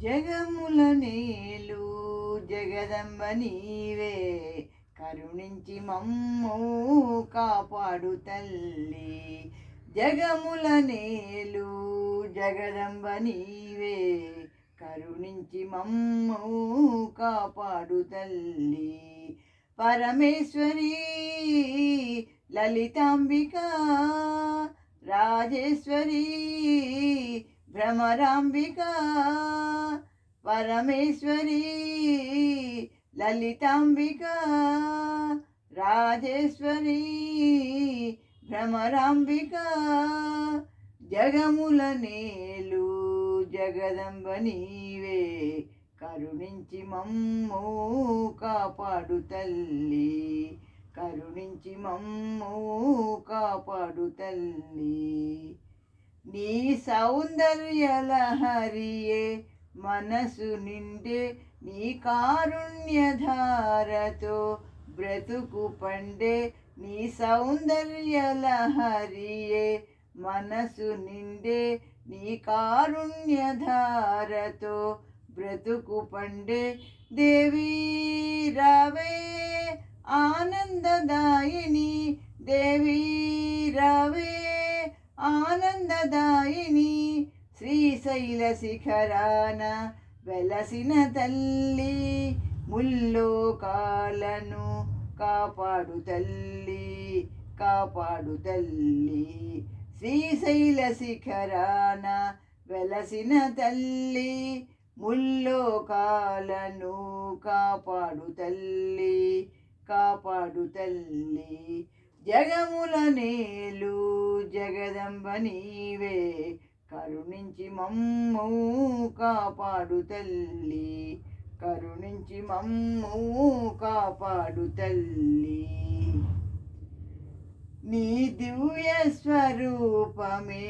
జగముల నేలు జగదంబ నీవే, కరుణించి మమ్ము కాపాడు తల్లి. జగముల నేలు జగదంబ నీవే, కరుణించి మమ్ము కాపాడు తల్లి. పరమేశ్వరి లలితాంబిక, రాజేశ్వరి భ్రమరాంబిక. పరమేశ్వరి లలితాంబిక, రాజేశ్వరి భ్రమరాంబిక. జగముల నేలు జగదంబ నీవే, కరుణించి మమ్ము కాపాడు తల్లి. కరుణించి మమ్ము కాపాడు తల్లి. నీ సౌందర్య లహరియే మనసు నిండే, నీ కారుణ్యధారతో బ్రతుకు పండే. నీ సౌందర్య లహరియే మనసు నిండే, నీ కారుణ్యధారతో బ్రతుకు పండే. దేవీ రావే ఆనందదాయిని, దేవీ రావే ఆనందదాయిని. శ్రీశైల శిఖరాన వెలసిన తల్లి, ముల్లోకాలను కాపాడు తల్లి. కాపాడు తల్లి. శ్రీశైల శిఖరాన వెలసిన తల్లి, ముల్లోకాలను కాపాడు తల్లి. కాపాడు తల్లి. జగముల నేలు జగదంబ నీవే, కరుణించి మమ్ము కాపాడు తల్లి. కరుణించి మమ్ము కాపాడు తల్లి. నీ దివ్య స్వరూపమే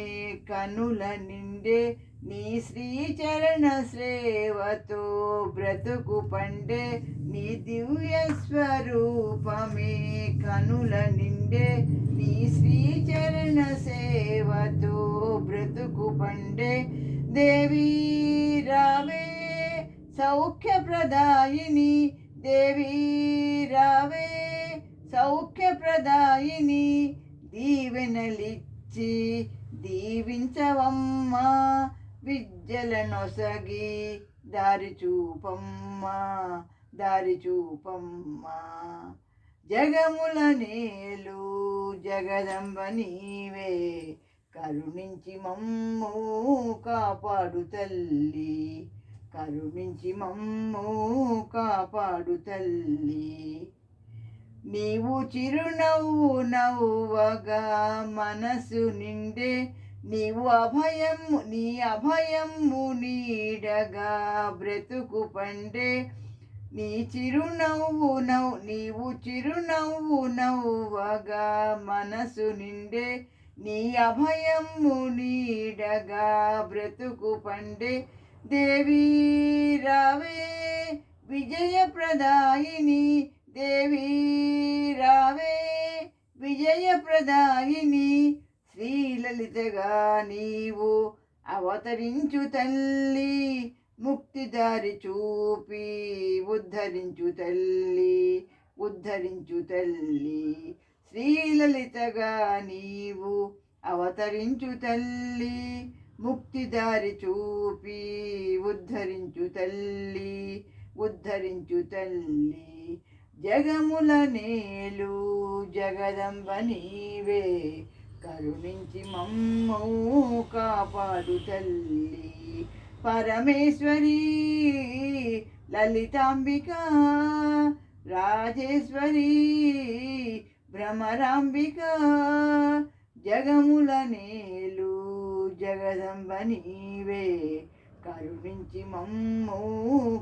కనుల నిండే, నీ శ్రీచరణ సేవతో బ్రతుకు పండే. నీ దివ్య స్వరూపమే కనుల నిండే, నీ శ్రీచరణ సేవతో బ్రతుకు పండే. దేవీ రావే సౌఖ్యప్రదాయిని, దేవీ రావే సౌఖ్యప్రదాయిని. దీవెనలిచ్చి దీవించవమ్మా, విద్యలనొసగి దారి చూపమ్మా. దారి చూపమ్మా. జగముల నేలు జగదంబ నీవే, కరుణించి మమ్ము కాపాడు తల్లి. కరుణించి మమ్ము కాపాడు తల్లి. నీవు చిరునవ్వు నవ్వగా మనసు నిండే, నీవు అభయము నీ అభయము నీడగా బ్రతుకు పండే. నీవు చిరునవ్వు నవ్వగా మనసు నిండే, నీ అభయము నీడగా బ్రతుకు పండే. దేవీ రావే విజయప్రదాయిని, దేవీ రావే విజయప్రదాయిని. శ్రీలలితగా నీవు అవతరించు తల్లి, ముక్తిదారి చూపి ఉద్ధరించు తల్లి. ఉద్ధరించు తల్లి. శ్రీలలితగా నీవు అవతరించు తల్లి, ముక్తిదారి చూపి ఉద్ధరించు తల్లి. ఉద్ధరించు తల్లి. జగముల నేలు జగదంబ నీవే, కరుణించి మమ్ము కాపాడు తల్లి. పరమేశ్వరి లలితాంబిక, రాజేశ్వరి భ్రమరాంబిక. జగముల నేలు జగదంబ నీవే, కరుణించి మమ్ము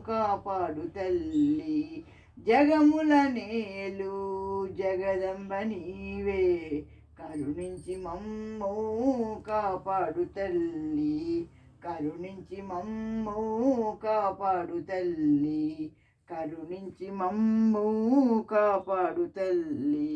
కాపాడు తల్లి. జగముల నేలు జగదంబ నీవే, కరుణించి మమ్ము కాపాడు తల్లి. కరుణించి మమ్ము కాపాడు తల్లి. కరుణించి మమ్ము కాపాడు తల్లి.